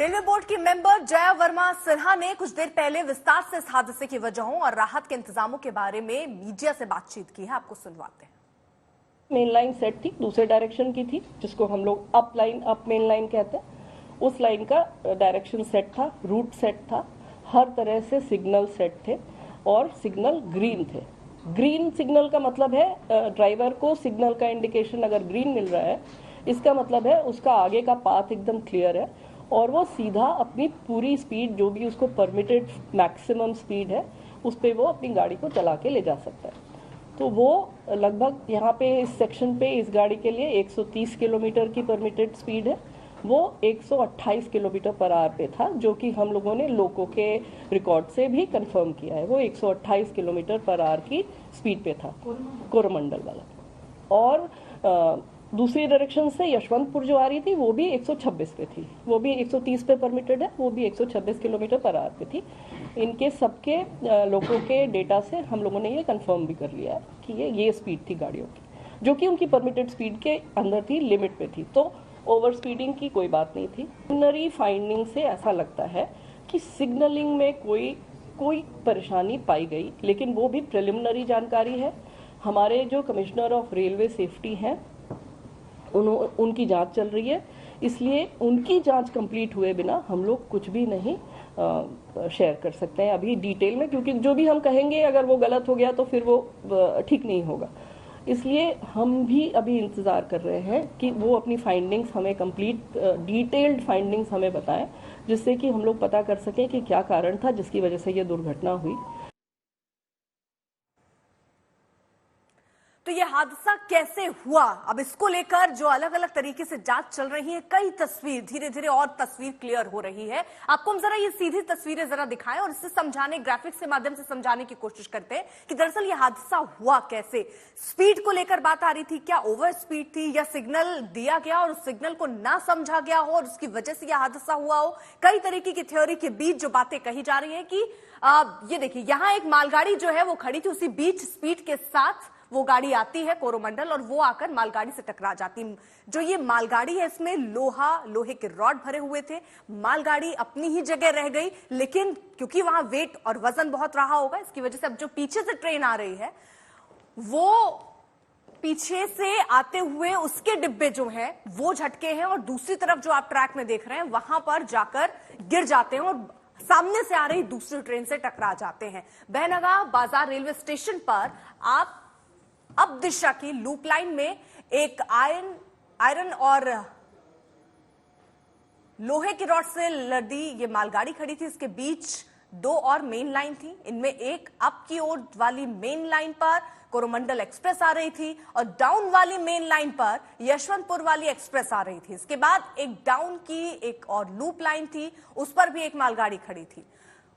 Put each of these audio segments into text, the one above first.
Railway board की member Jaya Verma Sinha ने कुछ देर पहले विस्तार से इस हादसे की वजहों और राहत के इंतजामों के बारे में मीडिया से बातचीत की है। आपको सुनवाते हैं। मेन लाइन सेट थी, दूसरे डायरेक्शन की थी, जिसको हम लोग अप मेन लाइन कहते हैं। उस लाइन का डायरेक्शन सेट था, रूट सेट था, हर तरह से सिग्नल सेट थे और सिग्नल ग्रीन थे। ग्रीन सिग्नल का मतलब है ड्राइवर को सिग्नल का इंडिकेशन अगर ग्रीन मिल रहा है, इसका मतलब है उसका आगे का पाथ एकदम क्लियर है और वो सीधा अपनी पूरी स्पीड, जो भी उसको परमिटेड मैक्सिमम स्पीड है, उस पर वो अपनी गाड़ी को चला के ले जा सकता है। तो वो लगभग यहाँ पे इस सेक्शन पे इस गाड़ी के लिए 130 किलोमीटर की परमिटेड स्पीड है, वो 128 किलोमीटर पर आवर पे था, जो कि हम लोगों ने लोको के रिकॉर्ड से भी कंफर्म किया है। वो 128 किलोमीटर पर आवर की स्पीड पे था, कोरोमंडल वाला। और दूसरी डायरेक्शन से यशवंतपुर जो आ रही थी वो भी 126 पे थी, वो भी 130 पे परमिटेड है, वो भी 126 किलोमीटर पर आवर पे थी। इनके सबके लोगों के डेटा से हम लोगों ने ये कंफर्म भी कर लिया है कि ये स्पीड थी गाड़ियों की, जो कि उनकी परमिटेड स्पीड के अंदर थी, लिमिट पे थी। तो ओवर स्पीडिंग की कोई बात नहीं थी। प्रिलिमिनरी फाइंडिंग से ऐसा लगता है कि सिग्नलिंग में कोई परेशानी पाई गई, लेकिन वो भी प्रिलिमिनरी जानकारी है। हमारे जो कमिश्नर ऑफ रेलवे सेफ्टी हैं, उनकी जांच चल रही है, इसलिए उनकी जांच कंप्लीट हुए बिना हम लोग कुछ भी नहीं शेयर कर सकते हैं अभी डिटेल में, क्योंकि जो भी हम कहेंगे अगर वो गलत हो गया तो फिर वो ठीक नहीं होगा। इसलिए हम भी अभी इंतजार कर रहे हैं कि वो अपनी फाइंडिंग्स हमें कंप्लीट डिटेल्ड फाइंडिंग्स हमें बताएं, जिससे कि हम लोग पता कर सकें कि क्या कारण था जिसकी वजह से ये दुर्घटना हुई। तो ये हादसा कैसे हुआ, अब इसको लेकर जो अलग अलग तरीके से जांच चल रही है, कई तस्वीर धीरे धीरे और तस्वीर क्लियर हो रही है। आपको हम जरा ये सीधी तस्वीरें जरा दिखाएं और इससे समझाने, ग्राफिक्स के माध्यम से समझाने की कोशिश करते हैं कि दरअसल ये हादसा हुआ कैसे। स्पीड को लेकर बात आ रही थी, क्या ओवर स्पीड थी या सिग्नल दिया गया और उस सिग्नल को ना समझा गया हो और उसकी वजह से यह हादसा हुआ हो। कई तरीके की थ्योरी के बीच जो बातें कही जा रही है कि ये देखिए, यहां एक मालगाड़ी जो है वो खड़ी थी, उसी बीच स्पीड के साथ वो गाड़ी आती है कोरोमंडल और वो आकर मालगाड़ी से टकरा जाती। जो ये मालगाड़ी है इसमें लोहे के रॉड भरे हुए थे। मालगाड़ी अपनी ही जगह रह गई, लेकिन क्योंकि वहां वेट और वजन बहुत रहा होगा, इसकी वजह से अब जो पीछे से ट्रेन आ रही है वो पीछे से आते हुए उसके डिब्बे जो हैं वो झटके हैं और दूसरी तरफ जो आप ट्रैक में देख रहे हैं वहां पर जाकर गिर जाते हैं और सामने से आ रही दूसरी ट्रेन से टकरा जाते हैं। बहनगा बाजार रेलवे स्टेशन पर आप अब दिशा की लूप लाइन में एक आयरन और लोहे की रॉड से लदी ये मालगाड़ी खड़ी थी। इसके बीच दो और मेन लाइन थी, इनमें एक अप की ओर वाली मेन लाइन पर कोरोमंडल एक्सप्रेस आ रही थी और डाउन वाली मेन लाइन पर यशवंतपुर वाली एक्सप्रेस आ रही थी। इसके बाद एक डाउन की एक और लूप लाइन थी, उस पर भी एक मालगाड़ी खड़ी थी।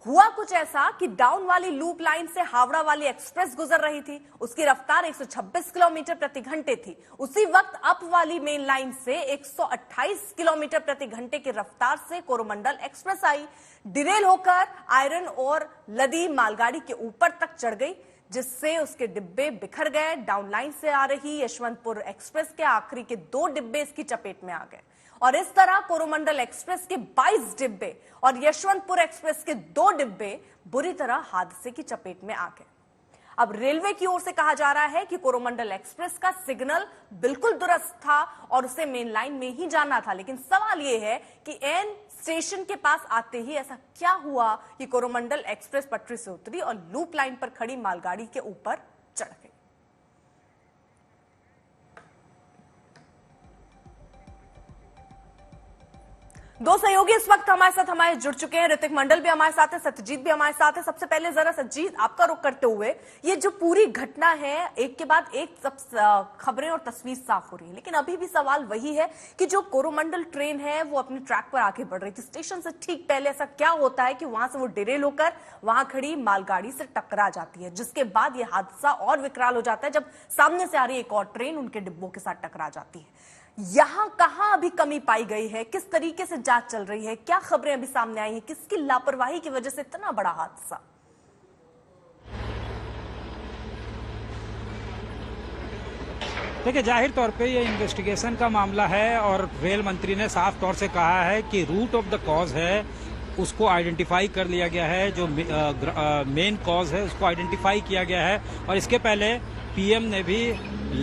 हुआ कुछ ऐसा कि डाउन वाली लूप लाइन से हावड़ा वाली एक्सप्रेस गुजर रही थी, उसकी रफ्तार 126 किलोमीटर प्रति घंटे थी। उसी वक्त अप वाली मेन लाइन से 128 किलोमीटर प्रति घंटे की रफ्तार से कोरोमंडल एक्सप्रेस आई, डिरेल होकर आयरन और लदी मालगाड़ी के ऊपर तक चढ़ गई, जिससे उसके डिब्बे बिखर गए। डाउन लाइन से आ रही यशवंतपुर एक्सप्रेस के आखिरी के 2 डिब्बे इसकी चपेट में आ गए और इस तरह कोरोमंडल एक्सप्रेस के 22 डिब्बे और यशवंतपुर एक्सप्रेस के 2 डिब्बे बुरी तरह हादसे की चपेट में आ गए। अब रेलवे की ओर से कहा जा रहा है कि कोरोमंडल एक्सप्रेस का सिग्नल बिल्कुल दुरुस्त था और उसे मेन लाइन में ही जाना था, लेकिन सवाल यह है कि एन स्टेशन के पास आते ही ऐसा क्या हुआ कि कोरोमंडल एक्सप्रेस पटरी से उतरी और लूप लाइन पर खड़ी मालगाड़ी के ऊपर चढ़ गई। दो सहयोगी इस वक्त हमारे जुड़ चुके हैं। ऋतिक मंडल भी हमारे साथ है, सत्यजीत भी हमारे साथ है। सबसे पहले जरा सत्यजीत आपका रुख करते हुए, ये जो पूरी घटना है एक के बाद एक सब खबरें और तस्वीर साफ हो रही है, लेकिन अभी भी सवाल वही है कि जो कोरोमंडल ट्रेन है वो अपने ट्रैक पर आगे बढ़ रही थी, स्टेशन से ठीक पहले ऐसा क्या होता है कि वहां से वो डिरेल होकर वहां खड़ी मालगाड़ी से टकरा जाती है, जिसके बाद ये हादसा और विकराल हो जाता है जब सामने से आ रही एक और ट्रेन उनके डिब्बों के साथ टकरा जाती है। यहां कहां अभी कमी पाई गई है, किस तरीके से जांच चल रही है, क्या खबरें अभी सामने आई हैं, किसकी लापरवाही की वजह से इतना बड़ा हादसा? देखिए, जाहिर तौर पे ये इन्वेस्टिगेशन का मामला है और रेल मंत्री ने साफ तौर से कहा है कि रूट ऑफ द कॉज है उसको आइडेंटिफाई कर लिया गया है, जो मेन कॉज है उसको आइडेंटिफाई किया गया है। और इसके पहले पीएम ने भी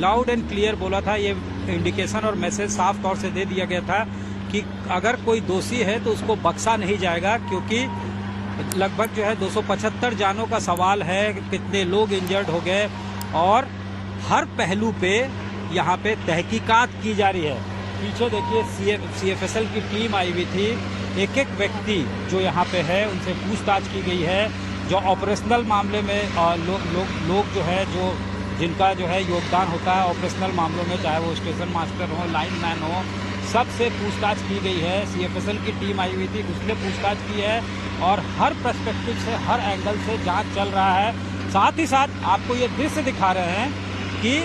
लाउड एंड क्लियर बोला था, ये इंडिकेशन और मैसेज साफ तौर से दे दिया गया था कि अगर कोई दोषी है तो उसको बख्शा नहीं जाएगा, क्योंकि लगभग जो है 275 जानों का सवाल है, कितने लोग इंजर्ड हो गए और हर पहलू पे यहाँ पे तहकीकात की जा रही है। पीछे देखिए सीएफएसएल की टीम आई हुई थी, एक एक व्यक्ति जो यहाँ पे है उनसे पूछताछ की गई है। जो ऑपरेशनल मामले में लोग जो है जो जिनका जो है योगदान होता है ऑपरेशनल मामलों में, चाहे वो स्टेशन मास्टर हो, लाइन मैन हो, सबसे पूछताछ की गई है। सीएफएसएल की टीम आई हुई थी, उसने पूछताछ की है और हर पर्सपेक्टिव से, हर एंगल से जांच चल रहा है। साथ ही साथ आपको ये दृश्य दिखा रहे हैं कि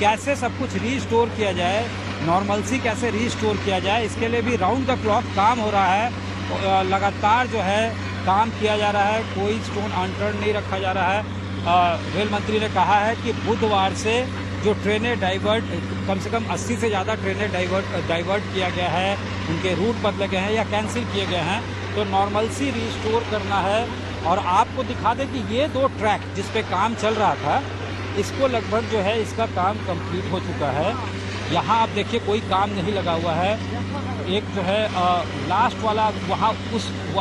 कैसे सब कुछ रीस्टोर किया जाए, नॉर्मलसी कैसे रीस्टोर किया जाए, इसके लिए भी राउंड द क्लॉक काम हो रहा है। लगातार जो है काम किया जा रहा है, कोई स्टोन अनटर्न नहीं रखा जा रहा है। रेल मंत्री ने कहा है कि बुधवार से जो ट्रेनें डाइवर्ट, कम से कम 80 से ज़्यादा ट्रेनें डाइवर्ट किया गया है, उनके रूट बदले गए हैं या कैंसिल किए गए हैं, तो नॉर्मलसी रीस्टोर करना है। और आपको दिखा दें कि ये 2 ट्रैक जिस पे काम चल रहा था, इसको लगभग जो है इसका काम कंप्लीट हो चुका है। यहाँ आप देखिए कोई काम नहीं लगा हुआ है। एक जो है लास्ट वाला वहाँ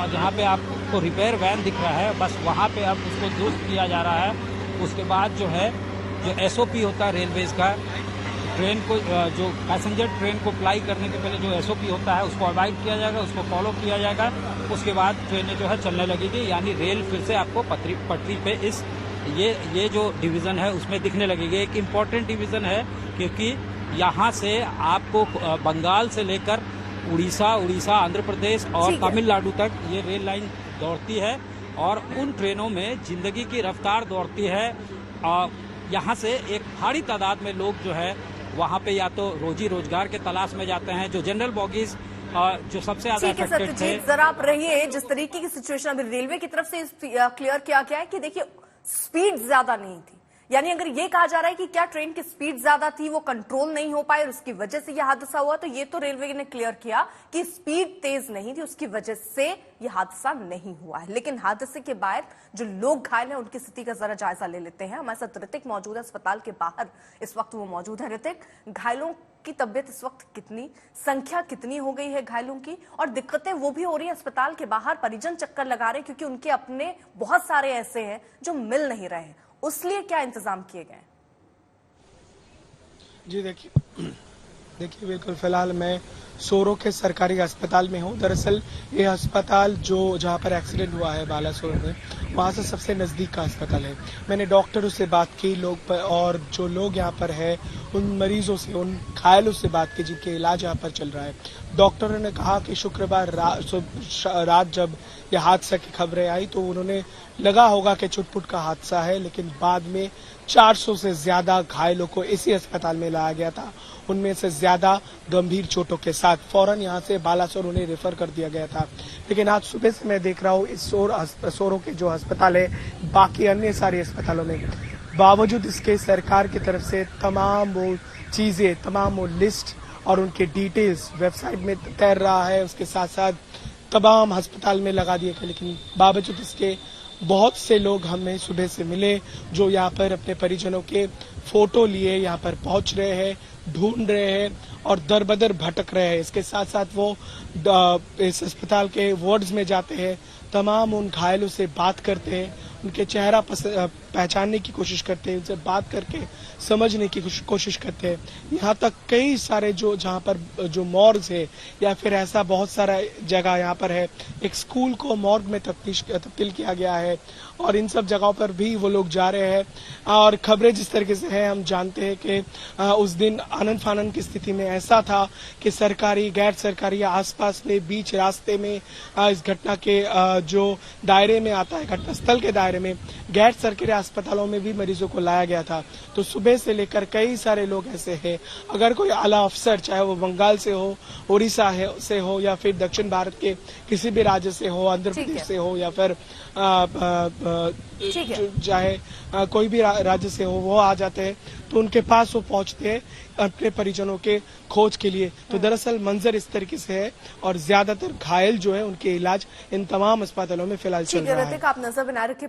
जहाँ पे आपको रिपेयर वैन दिख रहा है, बस वहाँ पे अब उसको दुरुस्त किया जा रहा है। उसके बाद जो है जो एसओपी होता है रेलवेज का, ट्रेन को जो पैसेंजर ट्रेन को फ्लाई करने के पहले जो एसओपी होता है उसको अवॉइड किया जाएगा, उसको फॉलो किया जाएगा। उसके बाद ट्रेनें जो है चलने लगेगी, यानी रेल फिर से आपको पटरी पे इस ये जो डिवीज़न है उसमें दिखने लगेगी। एक इम्पॉर्टेंट डिवीज़न है क्योंकि यहाँ से आपको बंगाल से लेकर उड़ीसा, आंध्र प्रदेश और तमिलनाडु तक ये रेल लाइन दौड़ती है और उन ट्रेनों में जिंदगी की रफ्तार दौड़ती है। यहाँ से एक भारी तादाद में लोग जो है वहाँ पे या तो रोजी रोजगार के तलाश में जाते हैं। जो जनरल बॉगीज जो सबसे ज्यादा अफेक्टेड थे। जरा आप रहिए, जिस तरीके की सिचुएशन अभी रेलवे की तरफ से क्लियर किया गया है कि देखिए स्पीड ज्यादा नहीं थी, यानी अगर ये कहा जा रहा है कि क्या ट्रेन की स्पीड ज्यादा थी, वो कंट्रोल नहीं हो पाई और उसकी वजह से यह हादसा हुआ, तो ये तो रेलवे ने क्लियर किया कि स्पीड तेज नहीं थी, उसकी वजह से यह हादसा नहीं हुआ है। लेकिन हादसे के बाद जो लोग घायल हैं उनकी स्थिति का जरा जायजा ले लेते हैं। हमारे साथ ऋतिक मौजूद है, अस्पताल के बाहर इस वक्त वो मौजूद है। ऋतिक, घायलों की तबीयत इस वक्त कितनी, संख्या कितनी हो गई है घायलों की, और दिक्कतें वो भी हो रही है अस्पताल के बाहर, परिजन चक्कर लगा रहे हैं क्योंकि उनके अपने बहुत सारे ऐसे हैं जो मिल नहीं रहे हैं, उसलिए क्या इंतजाम किए गए? जी देखिए बिल्कुल, फिलहाल मैं सोरो के सरकारी अस्पताल में हूँ। दरअसल ये अस्पताल जो जहाँ पर एक्सीडेंट हुआ है बालासोर में, वहाँ से सबसे नज़दीक का अस्पताल है। मैंने डॉक्टरों से बात की, और जो लोग यहाँ पर है उन मरीजों से, उन घायलों से बात की जिनके इलाज यहाँ पर चल रहा है। डॉक्टरों ने कहा कि शुक्रवार रात जब यह हादसा की खबरें आई तो उन्होंने लगा होगा कि चुटपुट का हादसा है, लेकिन बाद में 400 से ज्यादा घायलों को इसी अस्पताल में लाया गया था। उनमें से ज्यादा गंभीर चोटों के साथ फौरन यहां से बालासोर उन्हें रेफर कर दिया गया था। लेकिन आज सुबह से मैं देख रहा हूं इस सोरो के जो अस्पताल है, बाकी अन्य सारे अस्पतालों में, बावजूद इसके सरकार की तरफ से तमाम वो चीजें, तमाम वो लिस्ट और उनके डिटेल्स वेबसाइट में तैर रहा है, उसके साथ साथ तमाम अस्पताल में लगा दिए गए। लेकिन बावजूद इसके बहुत से लोग हमें सुबह से मिले जो यहाँ पर अपने परिजनों के फोटो लिए यहाँ पर पहुंच रहे हैं, ढूंढ रहे हैं और दर बदर भटक रहे हैं। इसके साथ साथ वो इस अस्पताल के वार्ड्स में जाते हैं, तमाम उन घायलों से बात करते हैं, उनके चेहरा पहचानने की कोशिश करते हैं, उनसे बात करके समझने की कोशिश करते हैं। यहाँ तक कई सारे जो जहाँ पर जो मॉर्ग्स है या फिर ऐसा बहुत सारा जगह यहाँ पर है, एक स्कूल को मॉर्ग में तब्दील किया गया है और इन सब जगहों पर भी वो लोग जा रहे हैं। और खबरें जिस तरीके से हैं, हम जानते हैं कि उस दिन आनन फानन की स्थिति में ऐसा था कि सरकारी, गैर सरकारी आसपास में बीच रास्ते में इस घटना के जो दायरे में आता है, घटनास्थल के दायरे में गैर सरकारी अस्पतालों में भी मरीजों को लाया गया था। तो सुबह से लेकर कई सारे लोग ऐसे हैं, अगर कोई आला अफसर चाहे वो बंगाल से हो, उड़ीसा से हो या फिर दक्षिण भारत के किसी भी राज्य से हो, आंध्र प्रदेश से हो या फिर चाहे कोई भी राज्य से हो, वो आ जाते हैं तो उनके पास वो पहुंचते हैं अपने परिजनों के खोज के लिए। तो दरअसल मंजर इस तरीके से है और ज्यादातर घायल जो है उनके इलाज इन तमाम अस्पतालों में फिलहाल चल रहा है। आप नजर बनाए रखिए।